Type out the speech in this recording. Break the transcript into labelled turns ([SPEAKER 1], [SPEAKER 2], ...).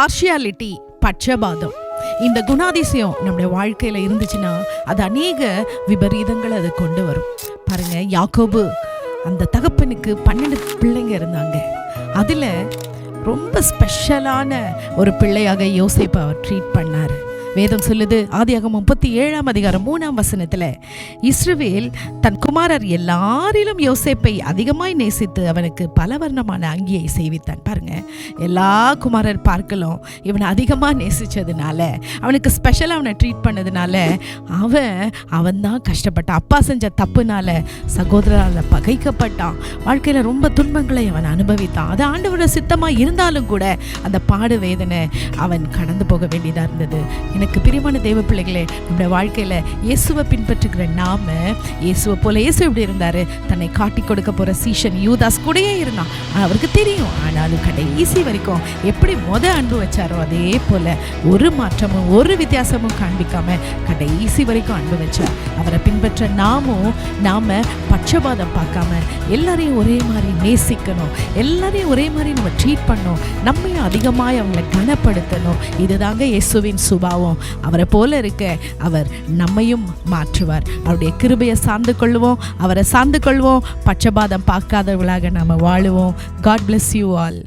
[SPEAKER 1] Partiality, பட்சபாதம், இந்த குணாதிசயம் நம்முடைய வாழ்க்கையில இருந்துச்சுன்னா அது அநேக விபரீதங்களை அது கொண்டு வரும். பாருங்க, யாக்கோபு அந்த தகப்பனுக்கு 12 பிள்ளைங்க இருந்தாங்க. அதுல ரொம்ப ஸ்பெஷலான ஒரு பிள்ளையாக யோசேப்பை அவர் ட்ரீட் பண்ணாரு. வேதம் சொல்லுது, ஆதியாகமம் 37:3 இஸ்ரவேல் தன் குமாரர் எல்லாரிலும் யோசேப்பை அதிகமாய் நேசித்து அவனுக்கு பலவர்ணமான அங்கியை செய்வித்தான். பாருங்க, எல்லா குமாரர் பார்க்கலாம் இவனை அதிகமாக நேசிச்சதுனால, அவனுக்கு ஸ்பெஷலாக அவனை ட்ரீட் பண்ணதுனால அவன் தான் கஷ்டப்பட்டான். அப்பா செஞ்ச தப்புனால சகோதரால் பகைக்கப்பட்டான். வாழ்க்கையில் ரொம்ப துன்பங்களை அவன் அனுபவித்தான். அது ஆண்டவரோட சித்தமாக இருந்தாலும் கூட அந்த பாடு வேதனை அவன் கடந்து போக வேண்டியதாக இருந்தது. எனக்கு பிரியமான தேவ பிள்ளைகளே, நம்முடைய வாழ்க்கையில இயேசுவை பின்பற்றுகிற நாம இயேசுவை போல, இயேசு எப்படி இருந்தாரு, தன்னை காட்டி கொடுக்க போற சீஷன் யூதாஸ் கூடயே இருந்தான். அவருக்கு தெரியும். ஆனாலும் கடைசி வரைக்கும் எப்படி அன்பு வச்சாரோ அதே போல ஒரு மாற்றமும் ஒரு வித்தியாசமும் காண்பிக்காம கடைசி வரைக்கும் அன்பு வச்சார். அவரை பின்பற்ற நாம பட்சபாதம் பார்க்காம எல்லாரையும் ஒரே மாதிரி நேசிக்கணும், எல்லாரையும் ஒரே மாதிரி நம்ம ட்ரீட் பண்ணணும், நம்மையும் அதிகமாக அவங்களை கனப்படுத்தணும். இதுதாங்க இயேசுவின் சுபாவம். அவரை போல இருக்க அவர் நம்மையும் மாற்றுவார். அவருடைய கிருபையை சார்ந்து கொள்வோம், அவரை சார்ந்து கொள்வோம், பட்சபாதம் பார்க்காதவர்களாக நாம வாழுவோம். God bless you all.